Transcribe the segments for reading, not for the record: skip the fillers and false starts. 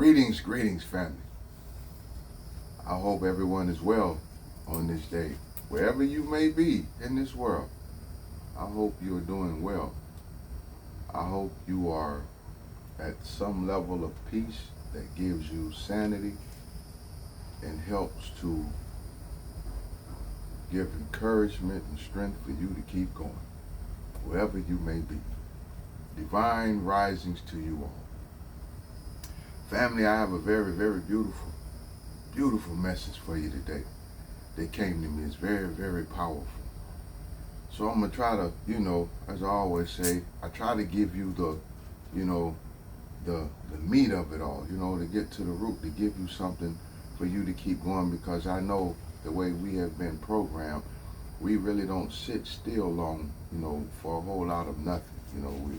Greetings, family. I hope everyone is well on this day. Wherever you may be in this world, I hope you are doing well. I hope you are at some level of peace that gives you sanity and helps to give encouragement and strength for you to keep going, wherever you may be. Divine risings to you all. Family, I have a very, very beautiful message for you today that came to me. It's very, very powerful. So I'm going to try to, as I always say, I try to give you the meat of it all, to get to the root, to give you something for you to keep going, because I know the way we have been programmed, we really don't sit still long, for a whole lot of nothing. We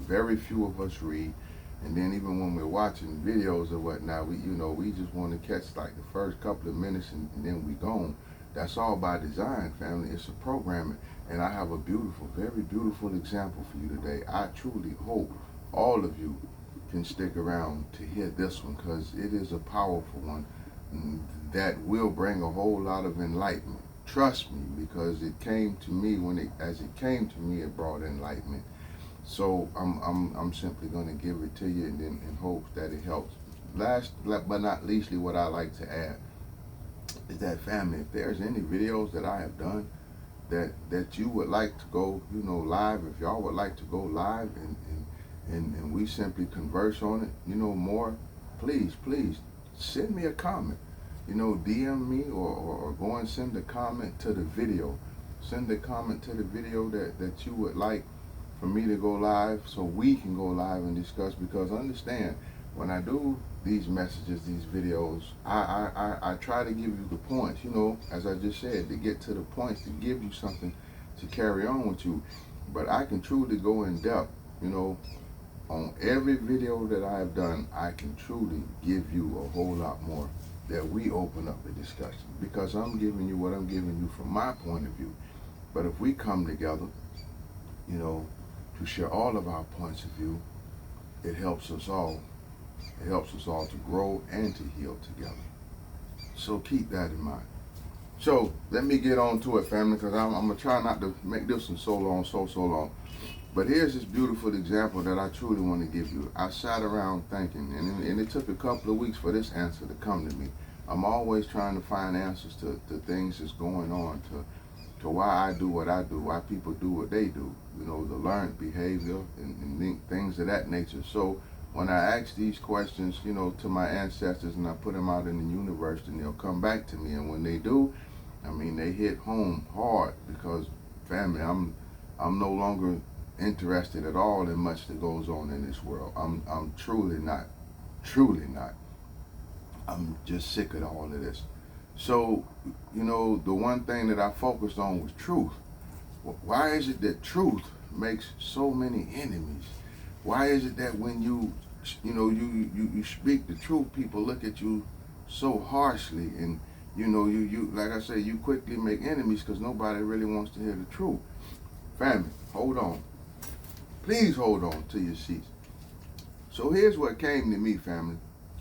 very few of us read. And then even when we're watching videos or whatnot, we just want to catch like the first couple of minutes and then we gone. That's all by design, family. It's a programming. And I have a very beautiful example for you today. I truly hope all of you can stick around to hear this one, because it is a powerful one that will bring a whole lot of enlightenment. Trust me, because it came to me as it came to me, it brought enlightenment. So I'm simply going to give it to you and then in hopes that it helps. Last but not leastly, what I like to add is that, family, if there's any videos that I have done that you would like to go, live, if y'all would like to go live and we simply converse on it, more, please send me a comment. DM me or go and send a comment to the video. Send a comment to the video that you would like for me to go live, so we can go live and discuss. Because understand, when I do these messages, these videos, I try to give you the points, as I just said, to get to the points, to give you something to carry on with you. But I can truly go in depth, on every video that I have done. I can truly give you a whole lot more, that we open up the discussion, because I'm giving you what I'm giving you from my point of view. But if we come together, to share all of our points of view, it helps us all. It helps us all to grow and to heal together. So keep that in mind. So let me get on to it, family, because I'm going to try not to make this one so long. But here's this beautiful example that I truly want to give you. I sat around thinking, and it took a couple of weeks for this answer to come to me. I'm always trying to find answers to things that's going on, to why I do what I do, why people do what they do, the learned behavior and things of that nature. So when I ask these questions, to my ancestors, and I put them out in the universe, and they'll come back to me. And when they do, they hit home hard, because, family, I'm no longer interested at all in much that goes on in this world. I'm truly not. I'm just sick of all of this. So, the one thing that I focused on was truth. Why is it that truth makes so many enemies? Why is it that when you speak the truth, people look at you so harshly, and you like I say, you quickly make enemies because nobody really wants to hear the truth? Family, hold on. Please hold on to your seats. So here's what came to me, family,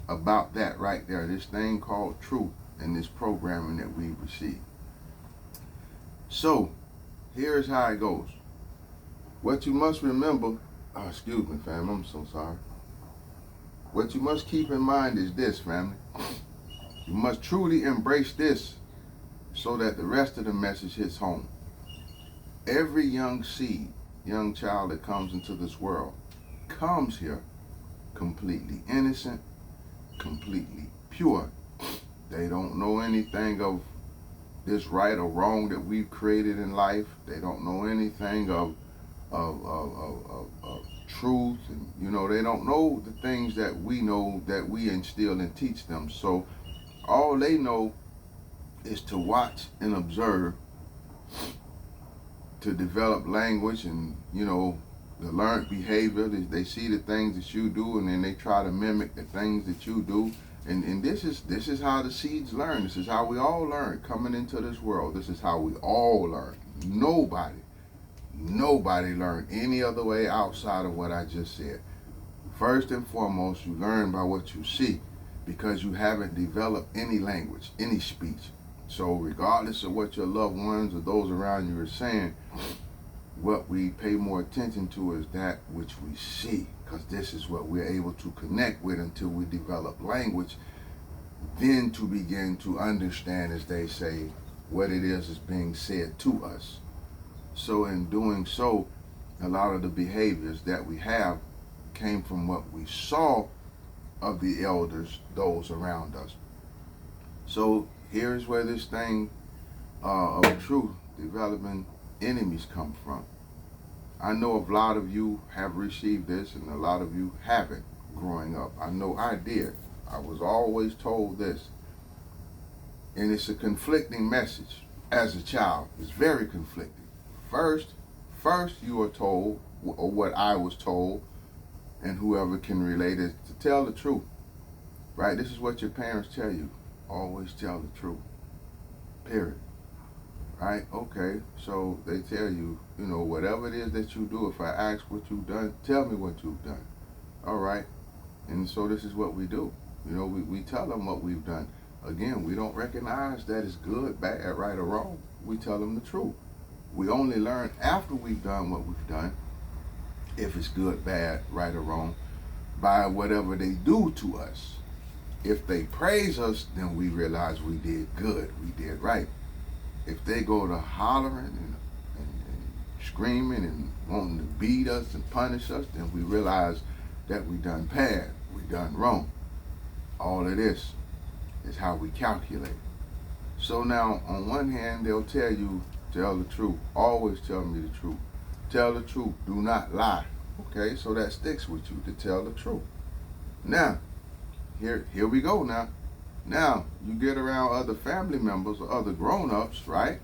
about that right there, this thing called truth, and this programming that we receive. So here's how it goes. What you must remember, excuse me, fam, I'm so sorry. What you must keep in mind is this, family. You must truly embrace this so that the rest of the message hits home. Every young child that comes into this world comes here completely innocent, completely pure. They don't know anything of this right or wrong that we've created in life. They don't know anything of truth, and they don't know the things that we know, that we instill and teach them. So all they know is to watch and observe, to develop language and the learned behavior. They see the things that you do, and then they try to mimic the things that you do. And this is how the seeds learn. This is how we all learn coming into this world. This is how we all learn. Nobody learned any other way outside of what I just said. First and foremost, you learn by what you see because you haven't developed any language, any speech. So regardless of what your loved ones or those around you are saying, what we pay more attention to is that which we see, because this is what we're able to connect with until we develop language, then to begin to understand, as they say, what it is being said to us. So in doing so, a lot of the behaviors that we have came from what we saw of the elders, those around us. So here's where this thing of truth developing enemies come from. I know a lot of you have received this and a lot of you haven't growing up. I know I did. I was always told this. And it's a conflicting message as a child. It's very conflicting. First you are told, or what I was told, and whoever can relate it, to tell the truth. Right? This is what your parents tell you. Always tell the truth. Period. Right? Okay, so they tell you, whatever it is that you do, if I ask what you've done, tell me what you've done. All right? And so this is what we do. We tell them what we've done. Again, we don't recognize that it's good, bad, right, or wrong. We tell them the truth. We only learn after we've done what we've done, if it's good, bad, right, or wrong, by whatever they do to us. If they praise us, then we realize we did good, we did right. If they go to hollering and screaming and wanting to beat us and punish us, then we realize that we done bad, we done wrong. All of this is how we calculate. So now, on one hand, they'll tell you, tell the truth. Always tell me the truth. Tell the truth. Do not lie. Okay, so that sticks with you, to tell the truth. Now, here we go now. Now, you get around other family members or other grown-ups, right?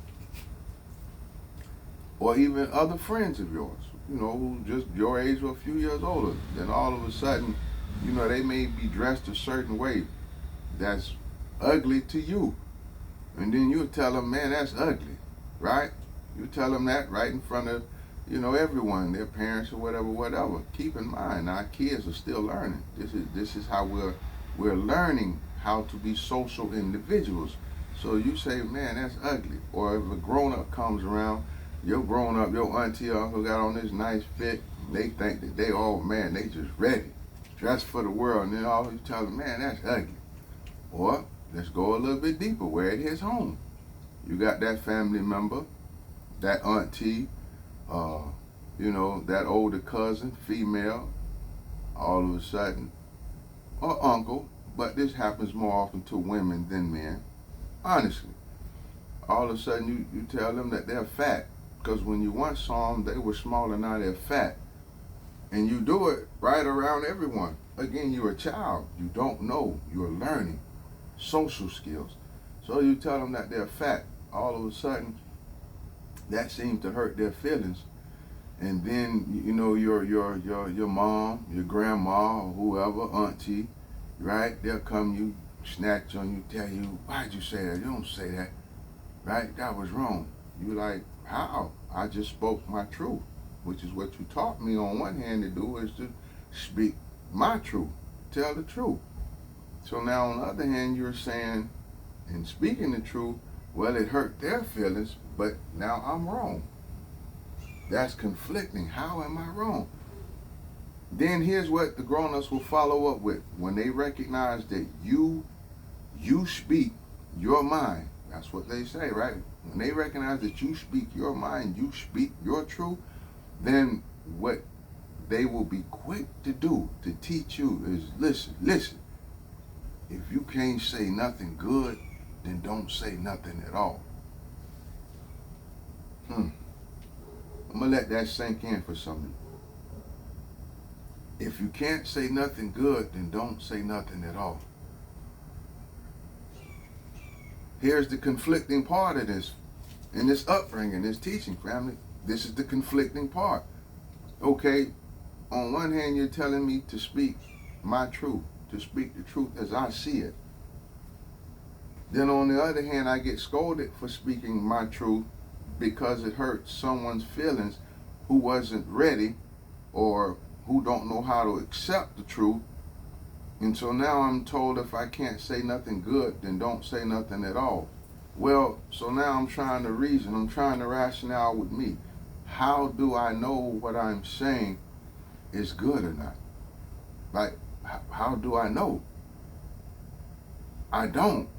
Or even other friends of yours, who just your age or a few years older. Then all of a sudden, they may be dressed a certain way that's ugly to you. And then you tell them, man, that's ugly, right? You tell them that right in front of, everyone, their parents or whatever. Keep in mind, our kids are still learning. This is how we're learning how to be social individuals. So you say, man, that's ugly. Or if a grown-up comes around, your grown-up, your auntie or uncle got on this nice fit, they think that they just ready, dressed for the world, and then all you tell them, man, that's ugly. Or let's go a little bit deeper, where it hits home. You got that family member, that auntie, that older cousin, female, all of a sudden, or uncle, but this happens more often to women than men, honestly. All of a sudden you tell them that they're fat, because when you once saw them, they were smaller, now they're fat. And you do it right around everyone. Again, you're a child, you don't know, you're learning social skills. So you tell them that they're fat, all of a sudden, that seems to hurt their feelings. And then, your mom, your grandma, or whoever, auntie, right? They'll come, you snatch on you, tell you, why'd you say that? You don't say that, right? That was wrong. You like, how? I just spoke my truth, which is what you taught me on one hand to do, is to speak my truth, tell the truth. So now on the other hand, you're saying, and speaking the truth, well, it hurt their feelings, but now I'm wrong. That's conflicting. How am I wrong? Then here's what the grown-ups will follow up with. When they recognize that you speak your mind, that's what they say, right? When they recognize that you speak your mind, you speak your truth, then what they will be quick to do to teach you is, listen. If you can't say nothing good, then don't say nothing at all. I'm going to let that sink in for some of you. If you can't say nothing good, then don't say nothing at all. Here's the conflicting part of this, in this upbringing, this teaching, family. This is the conflicting part. Okay, on one hand, you're telling me to speak my truth, to speak the truth as I see it. Then on the other hand, I get scolded for speaking my truth because it hurts someone's feelings who wasn't ready or who don't know how to accept the truth. And so now I'm told if I can't say nothing good, then don't say nothing at all. Well, so now I'm trying to reason, I'm trying to rationale with me. How do I know what I'm saying is good or not? Like, how do I know? I don't.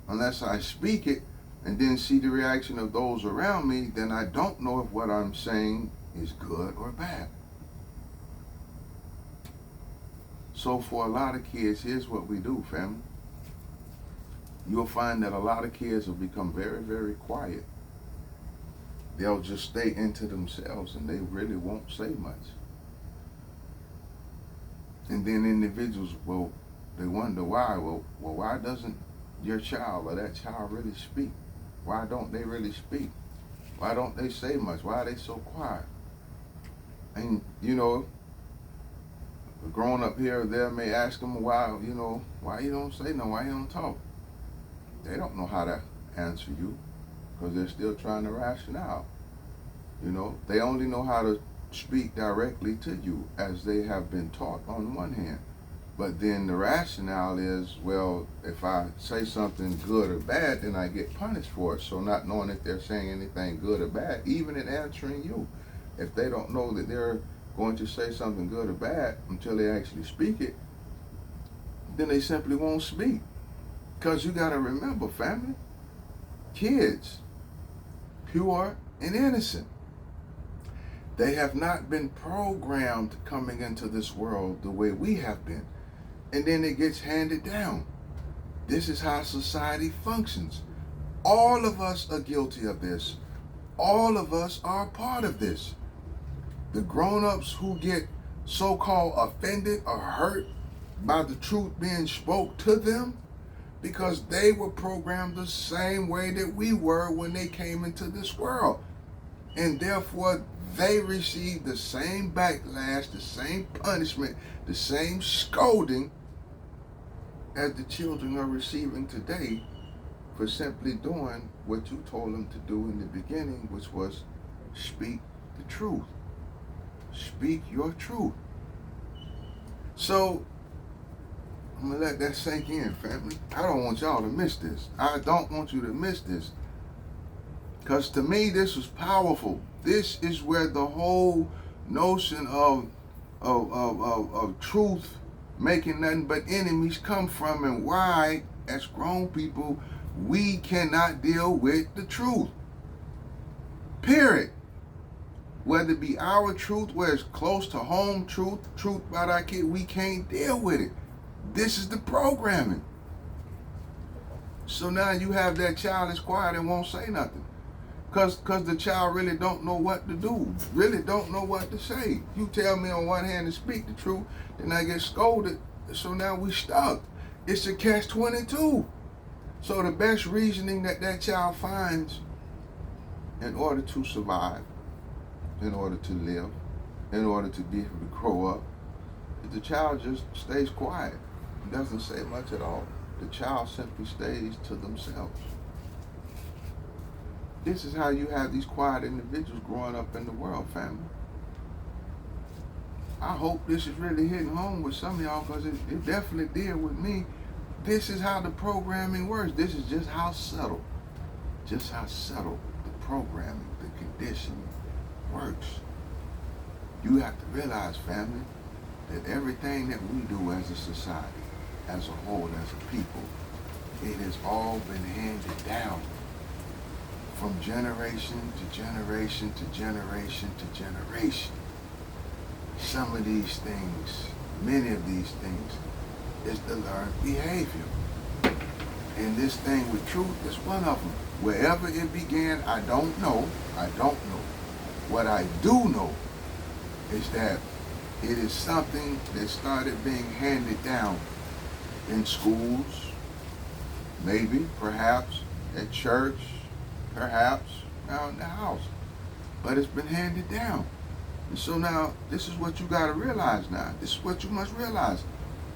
Unless I speak it and then see the reaction of those around me, then I don't know if what I'm saying is good or bad. So for a lot of kids, here's what we do, family. You'll find that a lot of kids will become very, very quiet. They'll just stay into themselves and they really won't say much. And then individuals will, they wonder why. Well, why doesn't your child or that child really speak? Why don't they really speak? Why don't they say much? Why are they so quiet? And, you know, growing up here or there may ask them why, you know, why you don't say nothing, why you don't talk? They don't know how to answer you because they're still trying to rationale. You know, they only know how to speak directly to you as they have been taught on one hand. But then the rationale is, well, if I say something good or bad, then I get punished for it. So not knowing if they're saying anything good or bad, even in answering you, if they don't know that they're going to say something good or bad until they actually speak it, then they simply won't speak. Because you got to remember, family, kids, pure and innocent, they have not been programmed coming into this world the way we have been. And then it gets handed down. This is how society functions. All of us are guilty of this. All of us are a part of this. The grown-ups who get so-called offended or hurt by the truth being spoke to them because they were programmed the same way that we were when they came into this world. And therefore, they received the same backlash, the same punishment, the same scolding as the children are receiving today for simply doing what you told them to do in the beginning, which was speak the truth. Speak your truth. So, I'm going to let that sink in, family. I don't want y'all to miss this. I don't want you to miss this. Because to me, this was powerful. This is where the whole notion of truth making nothing but enemies come from, and why, as grown people, we cannot deal with the truth. Period. Whether it be our truth, where it's close to home truth about our kid, we can't deal with it. This is the programming. So now you have that child that's quiet and won't say nothing. Because the child really don't know what to do, really don't know what to say. You tell me on one hand to speak the truth, then I get scolded, so now we stuck. It's a catch-22. So the best reasoning that child finds in order to survive, in order to live, in order to be able to grow up, is the child just stays quiet. He doesn't say much at all. The child simply stays to themselves. This is how you have these quiet individuals growing up in the world, family. I hope this is really hitting home with some of y'all, because it definitely did with me. This is how the programming works. This is just how subtle the programming, the conditioning works. You have to realize, family, that everything that we do as a society, as a whole, as a people, it has all been handed down from generation to generation to generation to generation. Some of these things, many of these things, is the learned behavior. And this thing with truth is one of them. Wherever it began, I don't know. What I do know is that it is something that started being handed down in schools, maybe, perhaps, at church, perhaps around the house. But it's been handed down. And so now, this is what you got to realize now. This is what you must realize.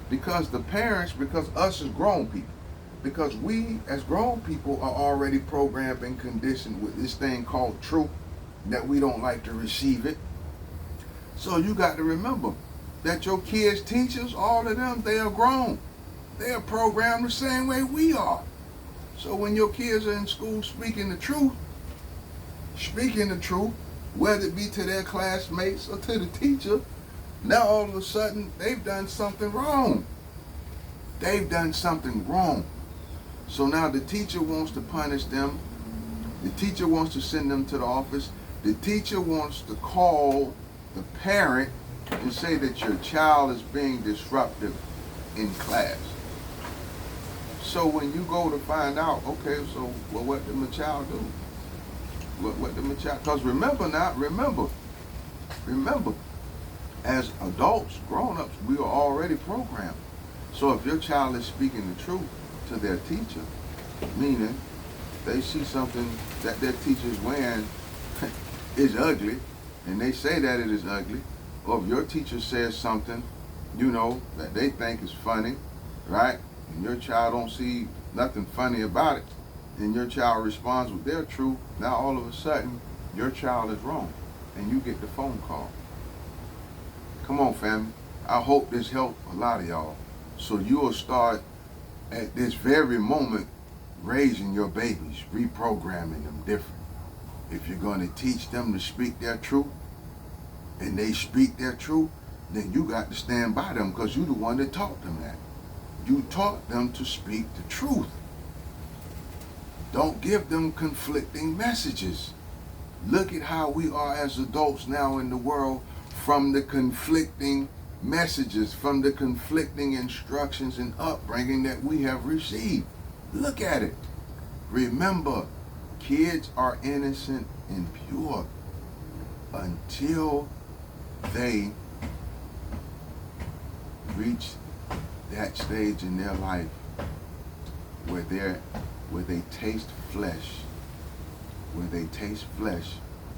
Because the parents, because us as grown people, because we as grown people are already programmed and conditioned with this thing called truth, that we don't like to receive it. So you got to remember that your kids' teachers, all of them, they are grown. They are programmed the same way we are. So when your kids are in school speaking the truth, whether it be to their classmates or to the teacher, now all of a sudden they've done something wrong. They've done something wrong. So now the teacher wants to punish them. The teacher wants to send them to the office. The teacher wants to call the parent and say that your child is being disruptive in class. So when you go to find out, okay, so well, what did my child do? What did my child? Because remember, as adults, grown-ups, we are already programmed. So if your child is speaking the truth to their teacher, meaning they see something that their teacher is wearing is ugly, and they say that it is ugly, or if your teacher says something, that they think is funny, right? And your child don't see nothing funny about it, and your child responds with their truth, now all of a sudden, your child is wrong, and you get the phone call. Come on, family. I hope this helped a lot of y'all. So you'll start at this very moment raising your babies, reprogramming them different. If you're going to teach them to speak their truth, and they speak their truth, then you got to stand by them because you're the one that taught them that. You taught them to speak the truth. Don't give them conflicting messages. Look at how we are as adults now in the world from the conflicting messages, from the conflicting instructions and upbringing that we have received. Look at it. Remember, kids are innocent and pure until they reach that stage in their life where they taste flesh,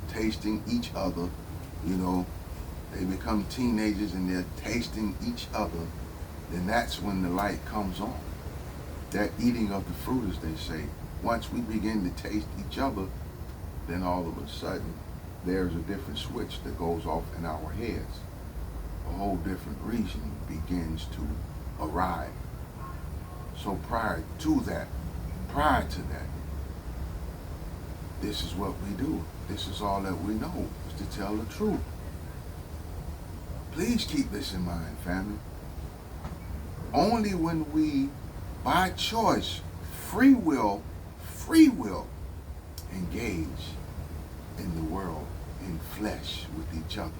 tasting each other, they become teenagers and they're tasting each other, then that's when the light comes on. That eating of the fruit, as they say. Once we begin to taste each other, then all of a sudden there's a different switch that goes off in our heads. A whole different reasoning begins to arrive. So prior to that, this is what we do. This is all that we know, is to tell the truth. Please keep this in mind, family. Only when we, by choice, free will, engage in the world, in flesh with each other,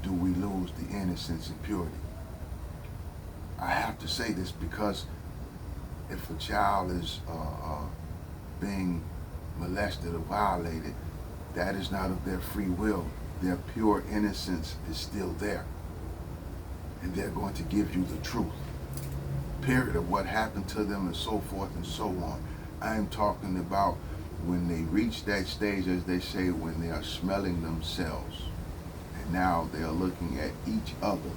do we lose the innocence and purity. I have to say this because if a child is being molested or violated, that is not of their free will. Their pure innocence is still there. And they're going to give you the truth, period, of what happened to them and so forth and so on. I'm talking about when they reach that stage, as they say, when they are smelling themselves. And now they are looking at each other,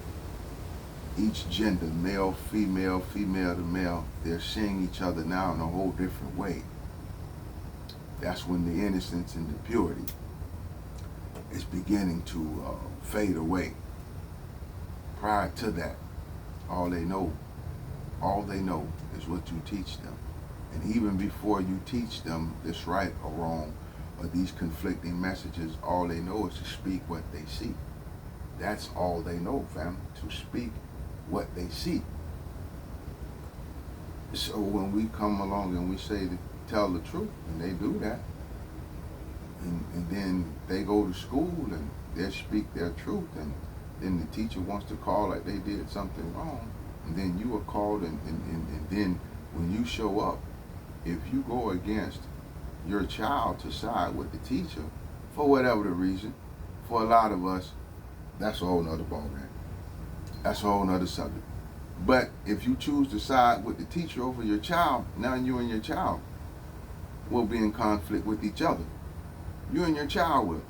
each gender, male, female, female to male. They're seeing each other now in a whole different way. That's when the innocence and the purity is beginning to fade away. Prior to that, all they know is what you teach them. And even before you teach them this right or wrong, or these conflicting messages, all they know is to speak what they see. That's all they know, family, to speak what they see. So when we come along and we say to tell the truth, and they do that, and then they go to school and they speak their truth, and then the teacher wants to call like they did something wrong, and then you are called, and then when you show up, if you go against your child to side with the teacher, for whatever the reason, for a lot of us, that's a whole nother ballgame. That's a whole nother subject. But if you choose to side with the teacher over your child, now you and your child will be in conflict with each other. You and your child will.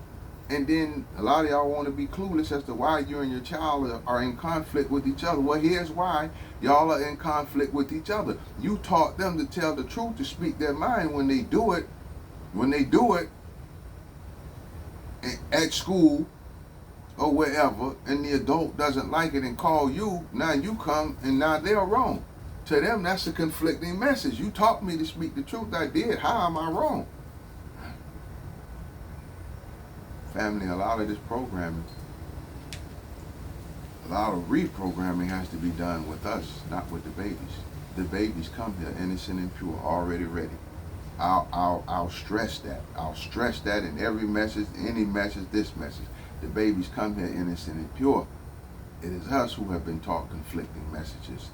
And then a lot of y'all want to be clueless as to why you and your child are in conflict with each other. Well, here's why y'all are in conflict with each other. You taught them to tell the truth, to speak their mind. When they do it at school, or wherever, and the adult doesn't like it and call you, now you come and now they're wrong. To them, that's a conflicting message. You taught me to speak the truth. I did. How am I wrong? Family, a lot of this programming, a lot of reprogramming has to be done with us, not with the babies. The babies come here innocent and pure, already ready. I'll stress that. I'll stress that in every message, any message, this message. The babies come here innocent and pure. It is us who have been taught conflicting messages,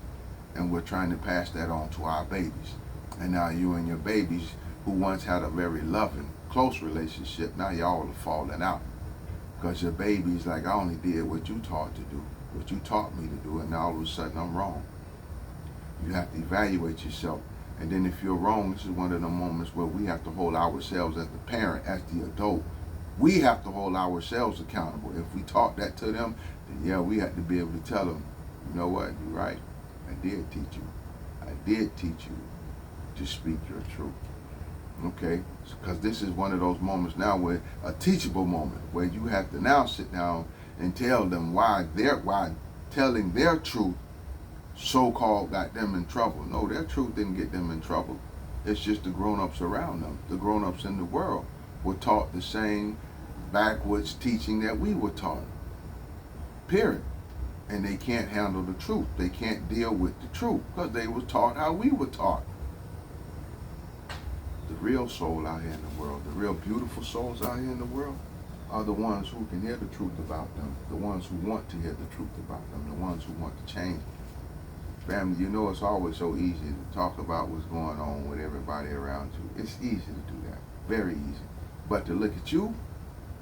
and we're trying to pass that on to our babies. And now you and your babies, who once had a very loving, close relationship, now y'all are falling out. Because your baby's like, I only did what you taught to do, what you taught me to do, and now all of a sudden I'm wrong. You have to evaluate yourself. And then if you're wrong, this is one of the moments where we have to hold ourselves as the parent, as the adult. We have to hold ourselves accountable. If we taught that to them, then yeah, we have to be able to tell them, you know what, you're right. I did teach you. I did teach you to speak your truth. Okay? Because this is one of those moments now where a teachable moment where you have to now sit down and tell them why telling their truth so-called got them in trouble. No, their truth didn't get them in trouble. It's just the grown-ups around them. The grown-ups in the world were taught the same backwards teaching that we were taught. Period. And they can't handle the truth. They can't deal with the truth because they were taught how we were taught. The real soul out here in the world, the real beautiful souls out here in the world, are the ones who can hear the truth about them, the ones who want to hear the truth about them, the ones who want to change. Family, you know it's always so easy to talk about what's going on with everybody around you. It's easy to do that, very easy. But to look at you,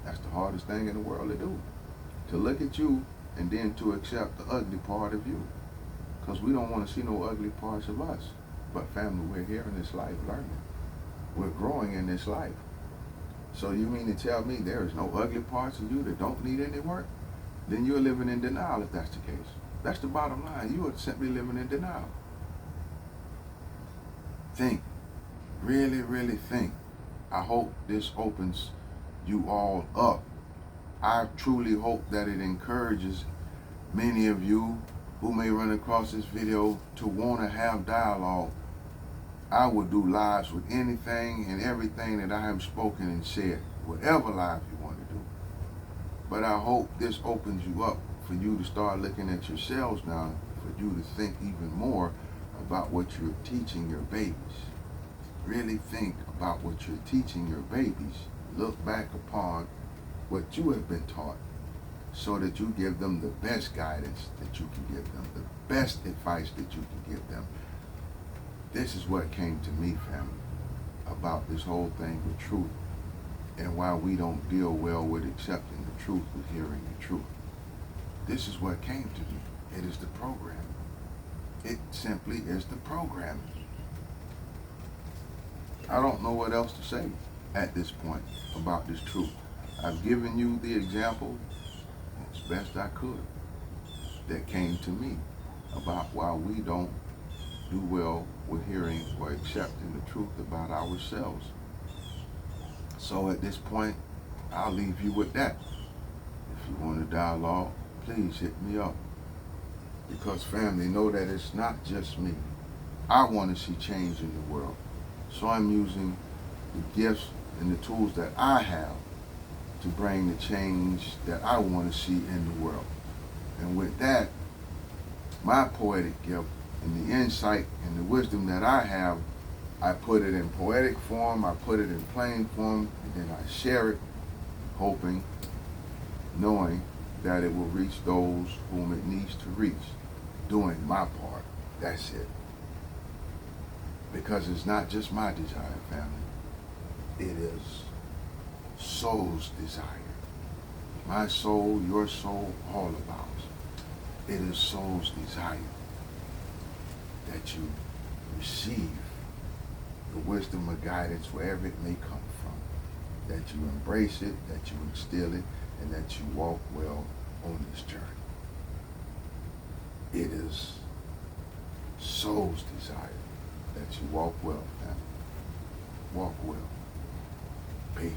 that's the hardest thing in the world to do. To look at you and then to accept the ugly part of you. Because we don't want to see no ugly parts of us. But family, we're here in this life learning. We're growing in this life. So you mean to tell me there is no ugly parts of you that don't need any work? Then you're living in denial if that's the case. That's the bottom line. You are simply living in denial. Think. Really, really think. I hope this opens you all up. I truly hope that it encourages many of you who may run across this video to want to have dialogue. I will do lives with anything and everything that I have spoken and said, whatever live you want to do. But I hope this opens you up for you to start looking at yourselves now, for you to think even more about what you're teaching your babies. Really think about what you're teaching your babies. Look back upon what you have been taught so that you give them the best guidance that you can give them, the best advice that you can give them. This is what came to me, family, about this whole thing with truth and why we don't deal well with accepting the truth, with hearing the truth. This is what came to me. It is the program. It simply is the programming. I don't know what else to say at this point about this truth. I've given you the example as best I could that came to me about why we don't do well with hearing or accepting the truth about ourselves. So at this point, I'll leave you with that. If you want to dialogue, please hit me up. Because family, know that it's not just me. I want to see change in the world. So I'm using the gifts and the tools that I have to bring the change that I want to see in the world. And with that, my poetic gift and the insight and the wisdom that I have, I put it in poetic form, I put it in plain form, and then I share it, hoping, knowing that it will reach those whom it needs to reach, doing my part. That's it. Because it's not just my desire, family. It is soul's desire. My soul, your soul, all of ours. It is soul's desire that you receive the wisdom or guidance wherever it may come from, that you embrace it, that you instill it, and that you walk well on this journey. It is soul's desire that you walk well, family. Walk well. Peace.